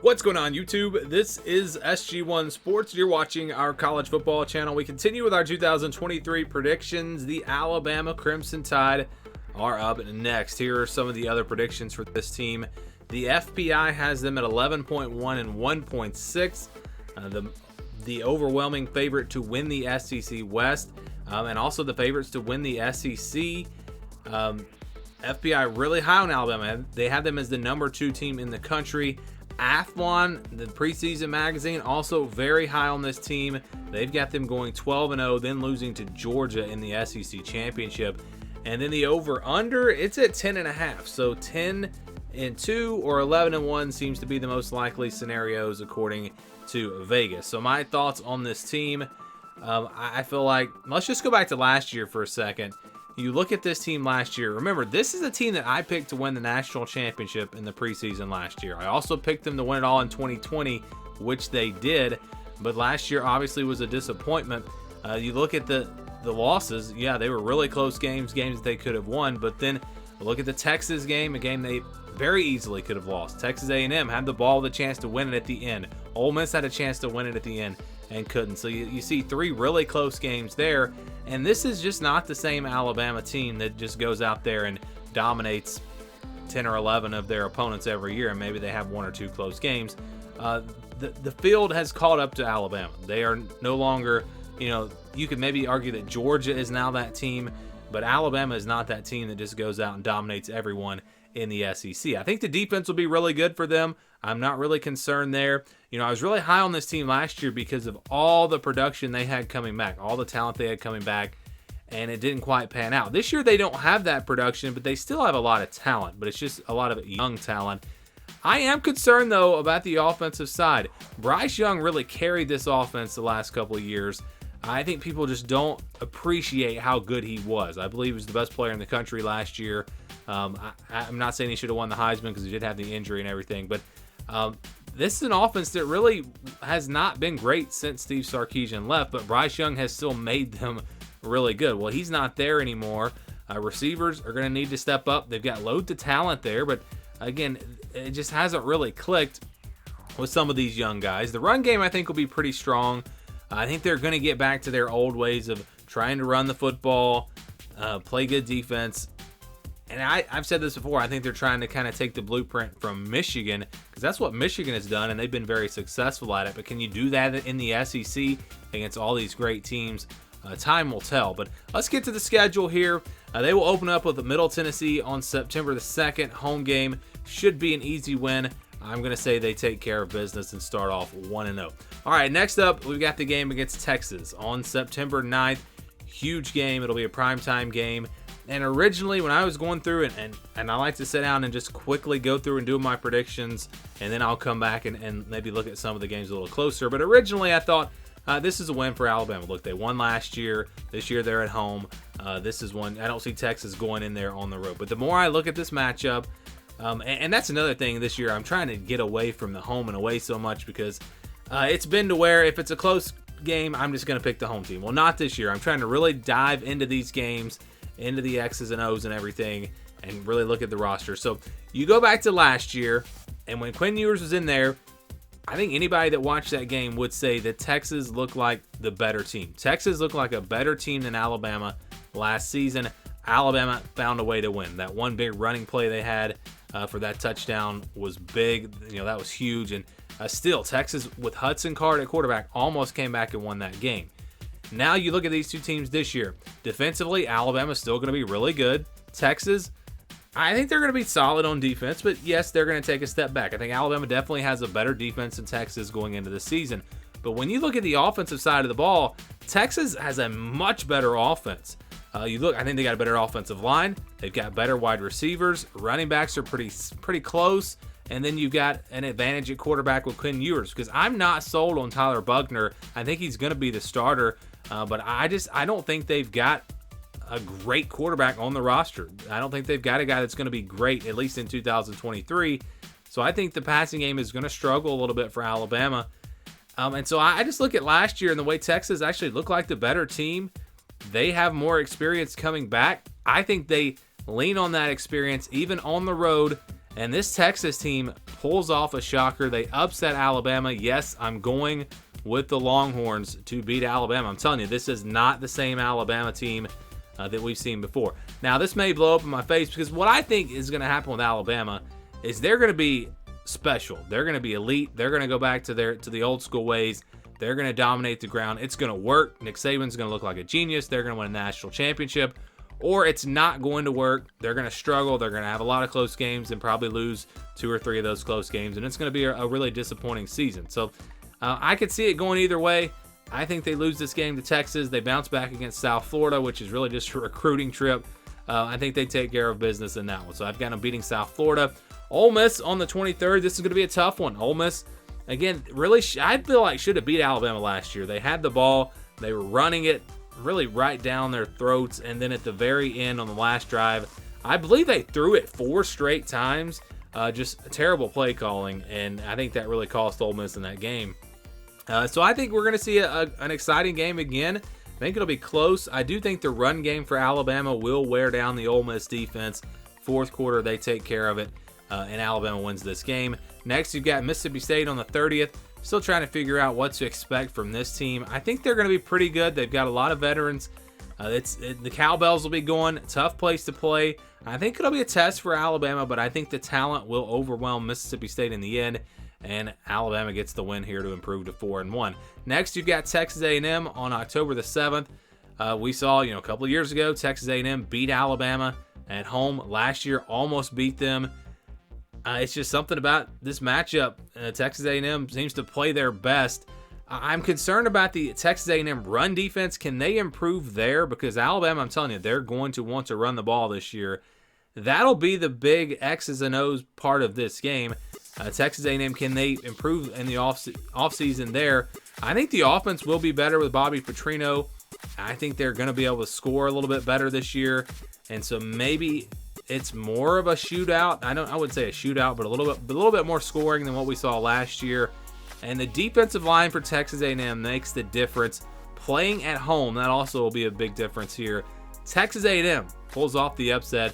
What's going on, YouTube? This is SG1 Sports. You're watching our college football channel. We continue with our 2023 predictions. The Alabama Crimson Tide are up next. Here are some of the other predictions for this team. The FPI has them at 11.1 and 1.6. The overwhelming favorite to win the SEC West, and also the favorites to win the SEC. FPI really high on Alabama. They have them as the number 2 team in the country. Athlon, the preseason magazine, also very high on this team. They've got them going 12-0, then losing to Georgia in the SEC championship. And then the over-under, it's at 10.5. So 10-2 or 11-1 seems to be the most likely scenarios according to Vegas. So my thoughts on this team, I feel like, let's just go back to last year for a second. You look at this team last year. Remember, this is a team that I picked to win the national championship in the preseason last year. I also picked them to win it all in 2020, which they did. But last year obviously was a disappointment. You look at the losses. Yeah, they were really close games that they could have won. But then look at the Texas game, a game they very easily could have lost. Texas A&M had the ball with a chance to win it at the end. Ole Miss had a chance to win it at the end and couldn't. So you see 3 really close games there. And this is just not the same Alabama team that just goes out there and dominates 10 or 11 of their opponents every year, and maybe they have 1 or 2 close games. The field has caught up to Alabama. They are no longer, you could maybe argue that Georgia is now that team, but Alabama is not that team that just goes out and dominates everyone in the SEC. I think the defense will be really good for them. I'm not really concerned there. I was really high on this team last year because of all the production they had coming back, all the talent they had coming back, and it didn't quite pan out. This year they don't have that production, but they still have a lot of talent, but it's just a lot of young talent. I am concerned, though, about the offensive side. Bryce Young really carried this offense the last couple of years. I think people just don't appreciate how good he was. I believe he was the best player in the country last year. I'm not saying he should have won the Heisman because he did have the injury and everything, but this is an offense that really has not been great since Steve Sarkisian left, but Bryce Young has still made them really good. Well, he's not there anymore. Receivers are going to need to step up. They've got loads of talent there, but again, it just hasn't really clicked with some of these young guys. The run game, I think, will be pretty strong. I think they're going to get back to their old ways of trying to run the football, play good defense. And I've said this before, I think they're trying to kind of take the blueprint from Michigan, because that's what Michigan has done, and they've been very successful at it. But can you do that in the SEC against all these great teams? Time will tell. But let's get to the schedule here. They will open up with Middle Tennessee on September the 2nd. Home game should be an easy win. I'm going to say they take care of business and start off 1-0. All right, next up, we've got the game against Texas on September 9th. Huge game. It'll be a primetime game. And originally, when I was going through and I like to sit down and just quickly go through and do my predictions, and then I'll come back and maybe look at some of the games a little closer. But originally, I thought this is a win for Alabama. Look, they won last year. This year, they're at home. This is one. I don't see Texas going in there on the road. But the more I look at this matchup, and that's another thing this year, I'm trying to get away from the home and away so much because it's been to where if it's a close game, I'm just going to pick the home team. Well, not this year. I'm trying to really dive into these games, into the X's and O's and everything, and really look at the roster. So you go back to last year, and when Quinn Ewers was in there, I think anybody that watched that game would say that Texas looked like the better team. Texas looked like a better team than Alabama last season. Alabama found a way to win. That one big running play they had for that touchdown was big. That was huge. And still, Texas with Hudson Card at quarterback almost came back and won that game. Now you look at these two teams this year. Defensively, Alabama's still going to be really good. Texas, I think they're going to be solid on defense, but yes, they're going to take a step back. I think Alabama definitely has a better defense than Texas going into the season. But when you look at the offensive side of the ball, Texas has a much better offense. I think they got a better offensive line. They've got better wide receivers. Running backs are pretty close. And then you've got an advantage at quarterback with Quinn Ewers, because I'm not sold on Tyler Buckner. I think he's going to be the starter. But I don't think they've got a great quarterback on the roster. I don't think they've got a guy that's going to be great, at least in 2023. So I think the passing game is going to struggle a little bit for Alabama. And so I just look at last year and the way Texas actually looked like the better team. They have more experience coming back. I think they lean on that experience even on the road And this Texas team pulls off a shocker. They upset Alabama. Yes, I'm going with the Longhorns to beat Alabama. I'm telling you, this is not the same Alabama team that we've seen before. Now, this may blow up in my face because what I think is going to happen with Alabama is they're going to be special. They're going to be elite. They're going to go back to the old school ways. They're going to dominate the ground. It's going to work. Nick Saban's going to look like a genius. They're going to win a national championship. Or it's not going to work. They're going to struggle. They're going to have a lot of close games and probably lose 2 or 3 of those close games. And it's going to be a really disappointing season. So I could see it going either way. I think they lose this game to Texas. They bounce back against South Florida, which is really just a recruiting trip. I think they take care of business in that one. So I've got them beating South Florida. Ole Miss on the 23rd. This is going to be a tough one. Ole Miss, again, really, I feel like should have beat Alabama last year. They had the ball. They were running it really right down their throats. And then at the very end on the last drive, I believe they threw it 4 straight times. Just a terrible play calling. And I think that really cost Ole Miss in that game. So I think we're going to see an exciting game again. I think it'll be close. I do think the run game for Alabama will wear down the Ole Miss defense. Fourth quarter, they take care of it, and Alabama wins this game. Next, you've got Mississippi State on the 30th. Still trying to figure out what to expect from this team. I think they're going to be pretty good. They've got a lot of veterans. The cowbells will be going. Tough place to play. I think it'll be a test for Alabama, but I think the talent will overwhelm Mississippi State in the end. And Alabama gets the win here to improve to 4-1. Next, you've got Texas A&M on October the 7th. We saw, a couple of years ago, Texas A&M beat Alabama at home. Last year, almost beat them. It's just something about this matchup. Texas A&M seems to play their best. I'm concerned about the Texas A&M run defense. Can they improve there? Because Alabama, I'm telling you, they're going to want to run the ball this year. That'll be the big X's and O's part of this game. Texas A&M, can they improve in the offseason there? I think the offense will be better with Bobby Petrino. I think they're going to be able to score a little bit better this year. And so maybe it's more of a shootout. I wouldn't say a shootout, but a little bit more scoring than what we saw last year. And the defensive line for Texas A&M makes the difference. Playing at home, that also will be a big difference here. Texas A&M pulls off the upset.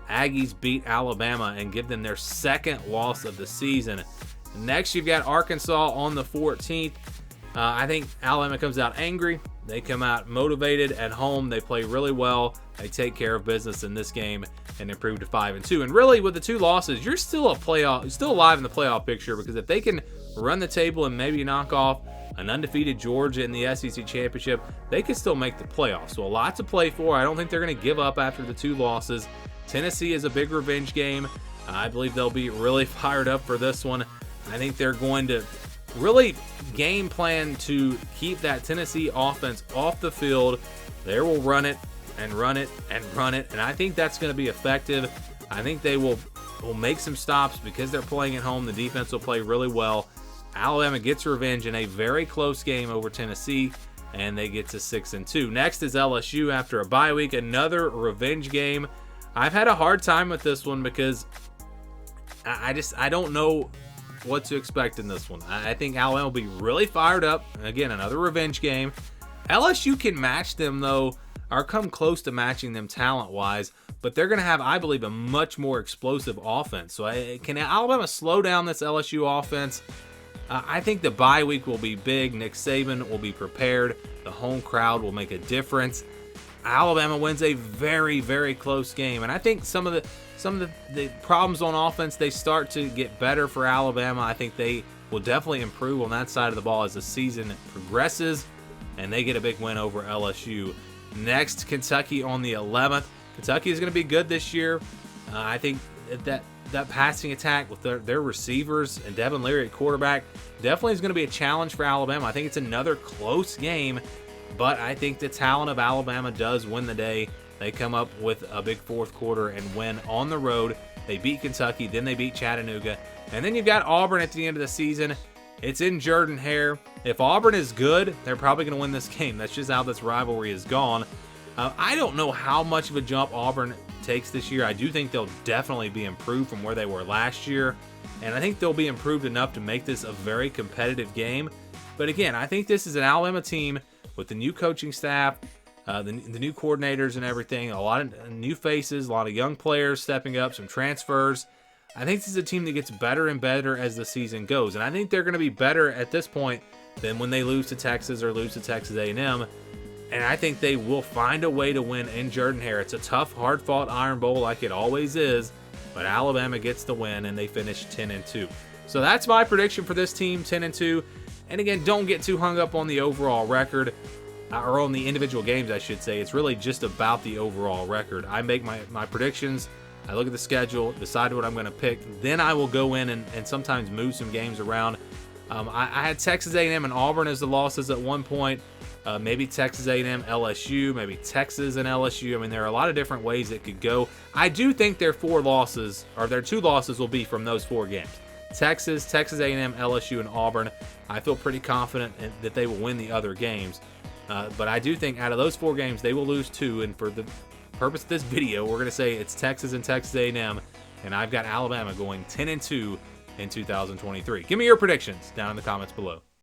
Aggies beat Alabama and give them their second loss of the season. Next, you've got Arkansas on the 14th. I think Alabama comes out angry. They come out motivated at home. They play really well. They take care of business in this game and improve to 5-2. And really, with the 2 losses, you're still alive in the playoff picture, because if they can run the table and maybe knock off an undefeated Georgia in the SEC championship, they could still make the playoffs. So a lot to play for. I don't think they're going to give up after the 2 losses. Tennessee is a big revenge game. I believe they'll be really fired up for this one. I think they're going to really game plan to keep that Tennessee offense off the field. They will run it and run it and run it, and I think that's going to be effective. I think they will make some stops because they're playing at home. The defense will play really well. Alabama gets revenge in a very close game over Tennessee, and they get to 6-2. Next is LSU after a bye week, another revenge game. I've had a hard time with this one because I don't know what to expect in this one. I think Alabama will be really fired up. Again, another revenge game. LSU can match them, though, or come close to matching them talent-wise, but they're going to have, I believe, a much more explosive offense. So can Alabama slow down this LSU offense? I think the bye week will be big. Nick Saban will be prepared. The home crowd will make a difference. Alabama wins a very, very close game. And I think some of the problems on offense, they start to get better for Alabama. I think they will definitely improve on that side of the ball as the season progresses, and they get a big win over LSU. Next, Kentucky on the 11th. Kentucky is going to be good this year. I think that passing attack with their receivers and Devin Leary at quarterback definitely is going to be a challenge for Alabama. I think it's another close game, but I think the talent of Alabama does win the day. They come up with a big fourth quarter and win on the road. They beat Kentucky, then they beat Chattanooga. And then you've got Auburn at the end of the season. It's in Jordan-Hare. If Auburn is good, they're probably going to win this game. That's just how this rivalry has gone. I don't know how much of a jump Auburn takes this year. I do think they'll definitely be improved from where they were last year. And I think they'll be improved enough to make this a very competitive game. But again, I think this is an Alabama team with the new coaching staff, the new coordinators and everything, a lot of new faces, a lot of young players stepping up, some transfers. I think this is a team that gets better and better as the season goes, and I think they're going to be better at this point than when they lose to Texas or lose to Texas A&M. And I think they will find a way to win in Jordan-Hare. It's a tough, hard-fought Iron Bowl like it always is, but Alabama gets the win, and they finish 10-2. So that's my prediction for this team, 10-2. And again, don't get too hung up on the overall record, or on the individual games, I should say. It's really just about the overall record. I make my predictions. I look at the schedule, decide what I'm going to pick. Then I will go in and sometimes move some games around. I had Texas A&M and Auburn as the losses at one point. Maybe Texas A&M, LSU, maybe Texas and LSU. I mean, there are a lot of different ways it could go. I do think their 4 losses, or their 2 losses, will be from those 4 games. Texas, Texas A&M, LSU, and Auburn. I feel pretty confident that they will win the other games. But I do think out of those 4 games, they will lose 2. And for the purpose of this video, we're going to say it's Texas and Texas A&M. And I've got Alabama going 10-2 in 2023. Give me your predictions down in the comments below.